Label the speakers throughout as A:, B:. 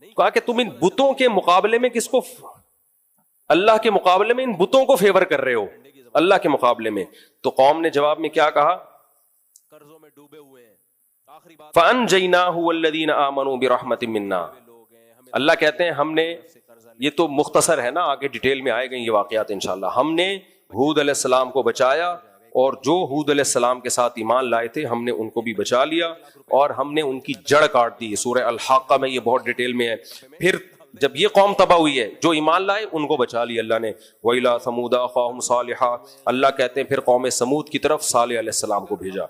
A: کہا کہ تم ان بتوں کے مقابلے میں کس کو، اللہ کے مقابلے میں ان بتوں کو فیور کر رہے ہو اللہ کے مقابلے میں. تو قوم نے جواب میں کیا کہا؟
B: قرضوں میں ڈوبے ہوئے ہیں. آخری بات
A: فَأَنْجَيْنَاهُ وَالَّذِينَ آمَنُوا بِرَحْمَةٍ مِّنَّا. اللہ کہتے ہیں ہم نے، یہ تو مختصر ہے نا، آگے ڈیٹیل میں آئے گئے یہ واقعات انشاءاللہ. ہم نے ہود علیہ السلام کو بچایا، اور جو ہود علیہ السلام کے ساتھ ایمان لائے تھے ہم نے ان کو بھی بچا لیا، اور ہم نے ان کی جڑ کاٹ دی. سورہ الحاقہ میں یہ بہت ڈیٹیل میں ہے. پھر جب یہ قوم تباہ ہوئی ہے، جو ایمان لائے ان کو بچا لیا اللہ نے. وَإِلَىٰ ثَمُودَ أَخَاهُمْ صَالِحًا. اللہ کہتے ہیں پھر قوم سمود کی طرف صالح علیہ السلام کو بھیجا.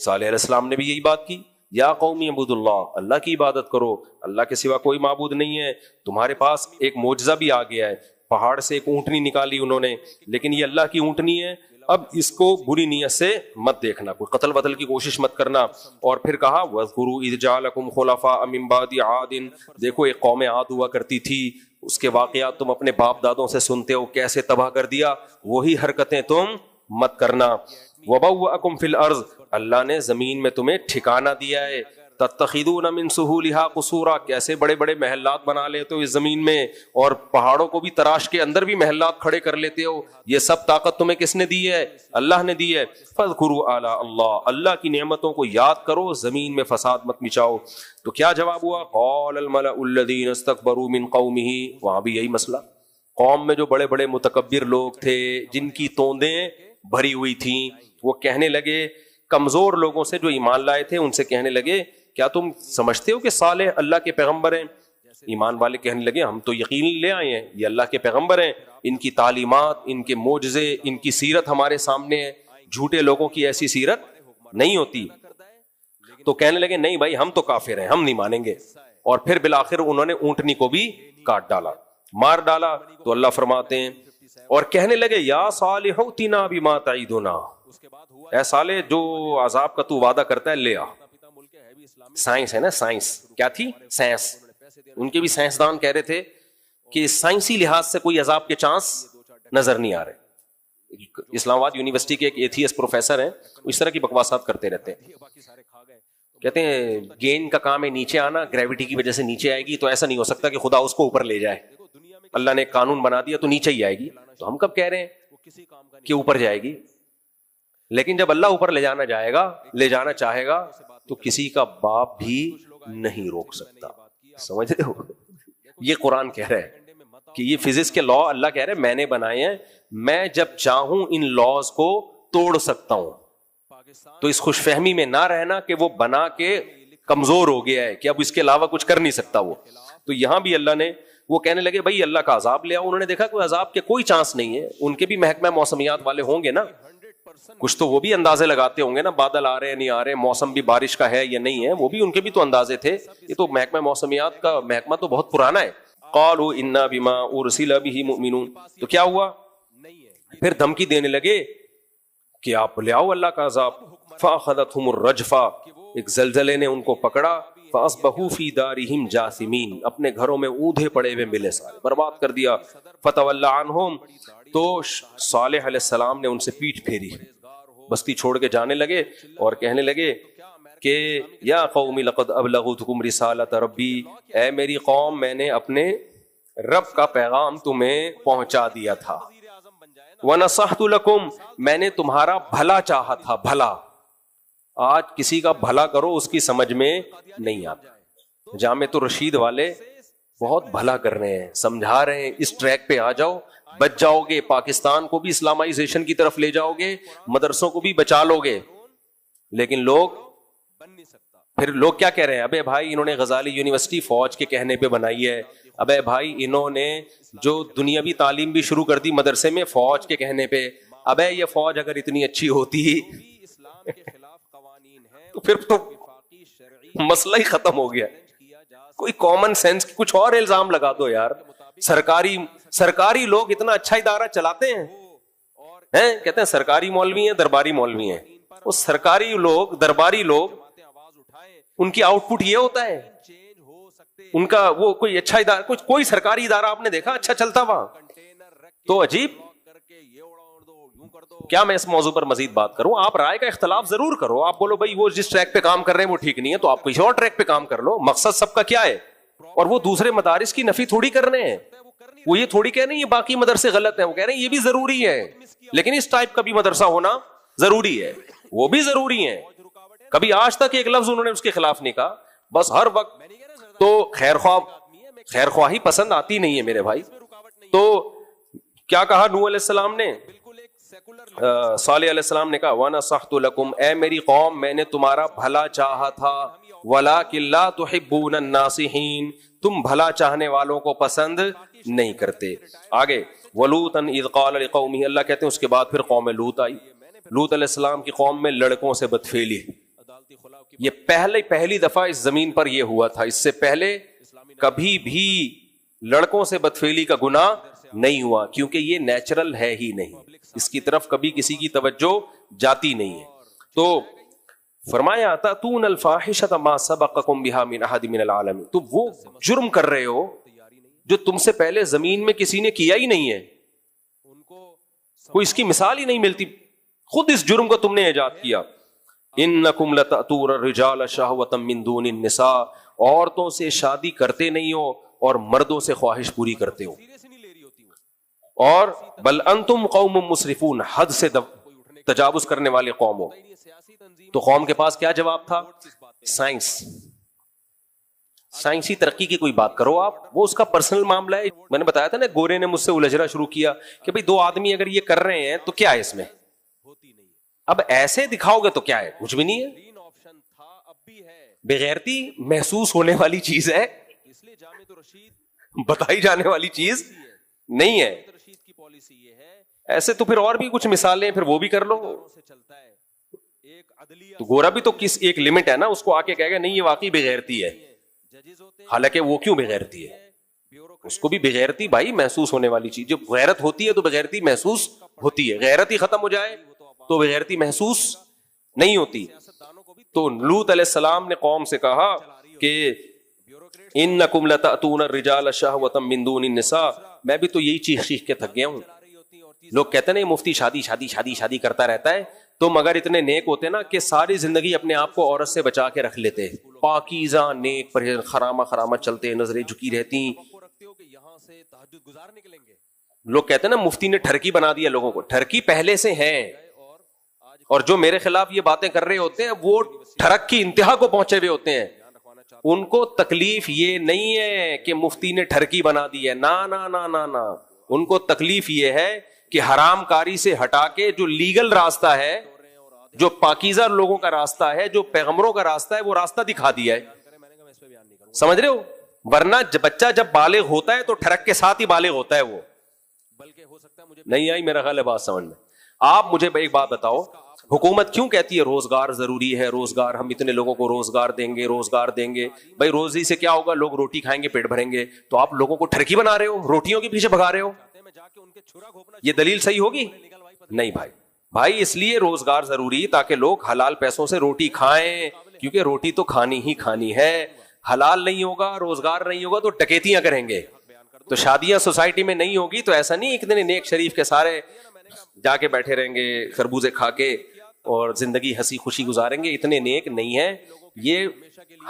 A: صالح علیہ السلام نے بھی یہی بات کی، یا قوم اعبدوا اللہ، اللہ کی عبادت کرو، اللہ کے سوا کوئی معبود نہیں ہے. تمہارے پاس ایک معجزہ بھی آ گیا ہے، پہاڑ سے ایک اونٹنی نکالی انہوں نے، لیکن یہ اللہ کی اونٹنی ہے، اب اس کو بری نیت سے مت دیکھنا، کوئی قتل وتل کی کوشش مت کرنا. اور پھر کہا وَاذْكُرُوا إِذْ جَعَلَكُمْ خُلَفَاءَ مِن بَعْدِ عَادٍ. دیکھو ایک قوم عاد ہوا کرتی تھی، اس کے واقعات تم اپنے باپ دادوں سے سنتے ہو، کیسے تباہ کر دیا، وہی حرکتیں تم مت کرنا. وَبَوَّأَكُمْ فِي الْأَرْضِ. اللہ نے زمین میں تمہیں ٹھکانہ دیا ہے. تَتَّخِذُونَ مِن سُهُولِهَا قُصُورًا. کیسے بڑے بڑے محلات بنا لیتے ہو اس زمین میں، اور پہاڑوں کو بھی تراش کے اندر بھی محلات کھڑے کر لیتے ہو. یہ سب طاقت تمہیں کس نے دی ہے؟ اللہ نے دی ہے. فَاذْكُرُوا آلَاءَ اللَّهِ. اللہ کی نعمتوں کو یاد کرو، زمین میں فساد مت مچاؤ. تو کیا جواب ہوا؟ قَالَ الْمَلَأُ الَّذِينَ اسْتَكْبَرُوا مِن قَوْمِهِ. وہاں بھی یہی مسئلہ، قوم میں جو بڑے بڑے متکبر لوگ تھے، جن کی توندیں بھری ہوئی تھیں، وہ کہنے لگے، کمزور لوگوں سے جو ایمان لائے تھے ان سے کہنے لگے، کیا تم سمجھتے ہو کہ صالح اللہ کے پیغمبر ہیں؟ ایمان والے کہنے لگے ہم تو یقین لے آئے ہیں یہ اللہ کے پیغمبر ہیں، ان کی تعلیمات، ان کے معجزے، ان کی سیرت ہمارے سامنے ہے، جھوٹے لوگوں کی ایسی سیرت نہیں ہوتی. تو کہنے لگے نہیں بھائی ہم تو کافر ہیں، ہم نہیں مانیں گے. اور پھر بالآخر انہوں نے اونٹنی کو بھی کاٹ ڈالا، مار ڈالا. تو اللہ فرماتے ہیں اور کہنے لگے یا صالح ائتنا بما تعدنا. اے صالح جو عذاب کا تو وعدہ کرتا ہے لے آ. سائنس ہے نا، سائنس کیا تھی؟ سائنس. ان کے بھی سائنسدان کہہ رہے تھے کہ سائنسی لحاظ سے کوئی عذاب کے چانس نظر نہیں آ رہے. اسلام آباد یونیورسٹی کے ایک ایتھیسٹ پروفیسر ہیں، وہ اس طرح کی بکواسات کرتے رہتے ہیں. کہتے ہیں گیند کا کام ہے نیچے آنا، گریوٹی کی وجہ سے نیچے آئے گی، تو ایسا نہیں ہو سکتا کہ خدا اس کو اوپر لے جائے. اللہ نے ایک قانون بنا دیا تو نیچے ہی آئے گی. تو ہم کب کہہ رہے ہیں کہ اوپر جائے گی؟ لیکن جب اللہ اوپر لے جانا جائے گا، لے جانا چاہے گا، تو کسی کا باپ بھی نہیں روک سکتا. سمجھ رہے ہو؟ یہ قرآن کہہ رہا ہے کہ یہ فزکس کے لا اللہ کہہ رہے ہیں میں نے بنائے ہیں، میں جب چاہوں ان لاز کو توڑ سکتا ہوں. تو اس خوش فہمی میں نہ رہنا کہ وہ بنا کے کمزور ہو گیا ہے کہ اب اس کے علاوہ کچھ کر نہیں سکتا وہ. تو یہاں بھی اللہ نے، وہ کہنے لگے بھائی اللہ کا عذاب لے آؤ. انہوں نے دیکھا کوئی عذاب کے کوئی چانس نہیں ہے. ان کے بھی محکمہ موسمیات والے ہوں گے نا، کچھ تو وہ بھی اندازے لگاتے ہوں گے نا، بادل آ رہے ہیں نہیں آ رہے، موسم بھی بارش کا ہے یا نہیں ہے، وہ بھی ان کے بھی تو اندازے تھے. یہ تو محکمہ موسمیات کا محکمہ تو بہت پرانا ہے. قالوا انا بما ارسل به مؤمنون. تو کیا ہوا؟ پھر دھمکی دینے لگے کہ آپ لے آؤ اللہ کا عذاب. فاخذتهم الرجفہ. ایک زلزلے نے ان کو پکڑا. فاصبحوا فی دارہم جاثمین. اپنے گھروں میں اودھے پڑے ہوئے ملے، سارے برباد کر دیا. فتولی عنہم. تو صالح علیہ السلام نے ان سے پیٹھ پھیری، بستی چھوڑ کے جانے لگے اور کہنے لگے کہ یا قوم لقد ابلغتکم رسالۃ ربی. اے میری قوم میں نے اپنے رب کا پیغام تمہیں پہنچا دیا تھا. ونصحت لکم. میں نے تمہارا بھلا چاہا تھا. بھلا، آج کسی کا بھلا کرو اس کی سمجھ میں نہیں آتا. جامعۃ الرشید والے بہت بھلا کر رہے ہیں، سمجھا رہے ہیں اس ٹریک پہ آ جاؤ، بچ جاؤ گے، پاکستان کو بھی اسلامائزیشن کی طرف لے جاؤ گے، مدرسوں کو بھی بچا لو گے. لیکن لوگ، پھر لوگ کیا کہہ رہے ہیں؟ ابے بھائی انہوں نے غزالی یونیورسٹی فوج کے کہنے پہ بنائی ہے. ابے بھائی انہوں نے جو دنیاوی تعلیم بھی شروع کر دی مدرسے میں فوج کے کہنے پہ. ابے یہ فوج اگر اتنی اچھی ہوتی تو پھر تو مسئلہ ہی ختم ہو گیا. کوئی کامن سینس، کچھ اور الزام لگا دو یار. سرکاری لوگ اتنا اچھا ادارہ چلاتے ہیں، کہتے ہیں سرکاری مولوی ہیں، درباری مولوی ہیں. وہ سرکاری لوگ، درباری لوگ، ان کی آؤٹ پٹ یہ ہوتا ہے، ان کا وہ کوئی اچھا ادارہ، کوئی سرکاری ادارہ آپ نے دیکھا اچھا چلتا وہاں؟ تو عجیب. کیا میں اس موضوع پر مزید بات کروں؟ آپ رائے کا اختلاف ضرور کرو. آپ بولو بھائی وہ جس ٹریک پہ کام کر رہے ہیں وہ ٹھیک نہیں ہے، تو آپ کسی اور ٹریک پہ کام کر لو. مقصد سب کا کیا ہے؟ اور وہ دوسرے مدارس کی نفی تھوڑی کر رہے ہیں. وہ یہ تھوڑی کہہ رہے ہیں یہ باقی مدرسے غلط ہیں, وہ کہہ رہے ہیں یہ بھی ضروری ہے, لیکن اس ٹائپ کا بھی مدرسہ ہونا ضروری ہے, وہ بھی ضروری ہے. کبھی آج تک ایک لفظ انہوں نے اس کے خلاف نہیں کہا. بس ہر وقت تو خیر خواہی پسند آتی نہیں ہے میرے بھائی. تو کیا کہا نوح علیہ السلام نے, صالح علیہ السلام نے کہا وَنَصَحْتُ لَكُمْ, اے میری قوم میں نے تمہارا بھلا چاہا تھا, وَلَٰكِن لَا تُحِبُّونَ النَّاصِحِينَ, تم بھلا چاہنے والوں کو پسند نہیں کرتے. آگے وَلُوطًا إِذْ قَالَ لِقَوْمِهِ, اللہ کہتے ہیں اس کے بعد پھر قوم لوط آئی. لوط علیہ السلام کی قوم میں لڑکوں سے بدفعلی, یہ پہلی دفعہ اس زمین پر یہ ہوا تھا. اس سے پہلے کبھی بھی لڑکوں سے بدفعلی کا گناہ نہیں ہوا, کیونکہ یہ نیچرل ہے ہی نہیں, اس کی طرف کبھی کسی کی توجہ جاتی نہیں ہے. تو فرمایا تاتون الفاحشۃ ما سبقکم بها من احد من العالمین, تو وہ جرم کر رہے ہو جو تم سے پہلے زمین میں کسی نے کیا ہی نہیں ہے, کوئی اس کی مثال ہی نہیں ملتی, خود اس جرم کو تم نے ایجاد کیا. انکم لتأتون الرجال شہوۃ من دون النساء, عورتوں سے شادی کرتے نہیں ہو اور مردوں سے خواہش پوری کرتے ہو. اور بل انتم قوم مسرفون, حد سے تجاوز کرنے والے قوم ہو. تو قوم کے پاس کیا جواب تھا؟ سائنسی ترقی کی کوئی بات کرو آپ, وہ اس کا پرسنل معاملہ ہے. میں نے بتایا تھا نا, گورے نے مجھ سے الجھنا شروع کیا کہ بھئی دو آدمی اگر یہ کر رہے ہیں تو کیا ہے اس میں, اب ایسے دکھاؤ گے تو کیا ہے, کچھ بھی نہیں ہے. بغیرتی محسوس ہونے والی چیز ہے, بتائی جانے والی چیز نہیں ہے. ایسے تو پھر اور بھی کچھ مثالیں پھر وہ بھی کر لو. تو گورا بھی تو کس ایک لمٹ ہے نا, اس کو آ کے کہے گا نہیں یہ واقعی بغیرتی ہے, حالانکہ وہ کیوں بغیرتی ہے, اس کو بھی بغیرتی بھائی محسوس ہونے والی چیز, جب غیرت ہوتی ہے تو بغیرتی محسوس ہوتی ہے, غیرت ہی ختم ہو جائے تو بغیرتی محسوس نہیں ہوتی. تو لوط علیہ السلام نے قوم سے کہا کہ انکم لتأتون الرجال شہوۃ من دون النساء, میں بھی تو یہی چیخ چیخ کے تھک گیا ہوں. لوگ کہتے ہیں مفتی شادی شادی شادی شادی کرتا رہتا ہے, تم اگر اتنے نیک ہوتے نا کہ ساری زندگی اپنے آپ کو عورت سے بچا کے رکھ لیتے, پاکیزہ نیک پرہیز خرامہ چلتے, نظریں جھکی رہتی. لوگ کہتے ہیں نا مفتی نے ٹھرکی بنا دیا لوگوں کو, ٹھرکی پہلے سے ہیں, اور جو میرے خلاف یہ باتیں کر رہے ہوتے ہیں وہ ٹھرک کی انتہا کو پہنچے ہوئے ہوتے ہیں. ان کو تکلیف یہ نہیں ہے کہ مفتی نے ٹھرکی بنا دی ہے, نا نا نا نا نا, ان کو تکلیف یہ ہے کہ حرام کاری سے ہٹا کے جو لیگل راستہ ہے, جو پاکیزہ لوگوں کا راستہ ہے, جو پیغمبروں کا راستہ ہے, وہ راستہ دکھا دیا ہے. سمجھ رہے ہو؟ ورنہ بچہ جب بالغ ہوتا ہے تو ٹھرک کے ساتھ ہی بالغ ہوتا ہے وہ. نہیں آئی میرا خیال ہے بات سمجھ میں. آپ مجھے ایک بات بتاؤ, حکومت کیوں کہتی ہے روزگار ضروری ہے, روزگار, ہم اتنے لوگوں کو روزگار دیں گے, روزگار دیں گے. بھائی روزی سے کیا ہوگا, لوگ روٹی کھائیں گے, پیٹ بھریں گے. تو آپ لوگوں کو ٹھرکی بنا رہے ہو, روٹیوں کے پیچھے بھگا رہے ہو, یہ دلیل صحیح ہوگی؟ نہیں بھائی اس لیے روزگار ضروری تاکہ لوگ حلال پیسوں سے روٹی کھائیں, کیونکہ روٹی تو کھانی ہی کھانی ہے. حلال نہیں ہوگا, روزگار نہیں ہوگا تو ڈکیتیاں کریں گے. تو شادیاں سوسائٹی میں نہیں ہوگی تو ایسا نہیں اتنے نیک شریف کے سارے جا کے بیٹھے رہیں گے خربوزے کھا کے اور زندگی ہنسی خوشی گزاریں گے. اتنے نیک نہیں ہیں, یہ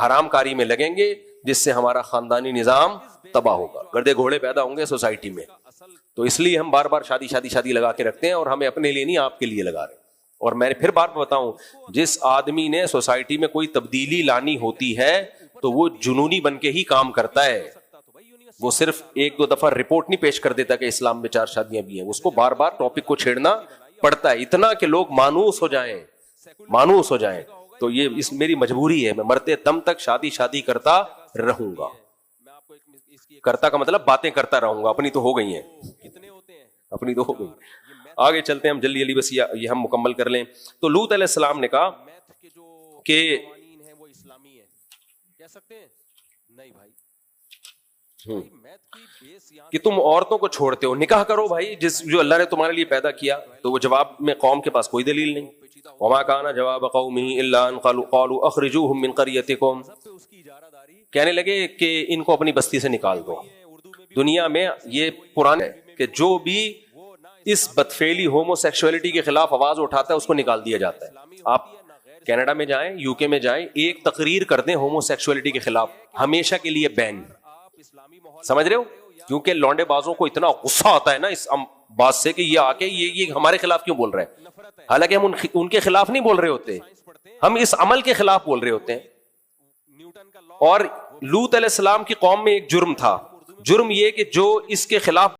A: حرام کاری میں لگیں گے جس سے ہمارا خاندانی نظام تباہ ہوگا, گردے گھوڑے پیدا ہوں گے سوسائٹی میں. تو اس لیے ہم بار بار شادی شادی شادی لگا کے رکھتے ہیں, اور ہمیں اپنے لیے نہیں آپ کے لیے لگا رہے. اور میں پھر بات بتاؤں, جس آدمی نے سوسائٹی میں کوئی تبدیلی لانی ہوتی ہے تو وہ جنونی بن کے ہی کام کرتا ہے. وہ صرف ایک دو دفعہ رپورٹ نہیں پیش کر دیتا کہ اسلام میں 4 شادیاں بھی ہیں, اس کو بار بار ٹاپک کو چھیڑنا پڑتا ہے, اتنا کہ لوگ مانوس ہو جائیں. تو یہ میری مجبوری ہے, میں مرتے دم تک شادی کرتا رہوں گا. کرتا کا مطلب باتیں کرتا رہوں گا, اپنی تو ہو گئی ہیں, اپنی تو ہو گئی. آگے چلتے ہیں ہم جلدی بس یہ ہم مکمل کر لیں. تو لوط علیہ السلام نے کہا کہ کہ تم عورتوں کو چھوڑتے ہو, نکاح کرو بھائی جو اللہ نے تمہارے لیے پیدا کیا. تو وہ جواب میں قوم کے پاس کوئی دلیل نہیں. وما كان جواب قومه الا ان قالوا اخرجوهم من قريتكم, کہنے لگے کہ ان کو اپنی بستی سے نکال دو. دنیا میں یہ قرآن ہے کہ جو بھی اس بدفعلی ہومو سیکسولیٹی کے خلاف آواز اٹھاتا ہے اس کو نکال دیا جاتا ہے. آپ کینیڈا میں جائیں, UK میں جائیں, ایک تقریر کر دیں ہومو سیکسولیٹی کے خلاف, ہمیشہ کے لیے بین. سمجھ رہے ہو؟ کیونکہ لونڈے بازوں کو اتنا غصہ آتا ہے نا اس بات سے کہ یہ آ کے یہ ہمارے خلاف کیوں بول رہے ہیں، حالانکہ ہم ان کے خلاف نہیں بول رہے ہوتے، ہم اس عمل کے خلاف بول رہے ہوتے ہیں۔ اور لوط علیہ السلام کی قوم میں ایک جرم تھا، جرم یہ کہ جو اس کے خلاف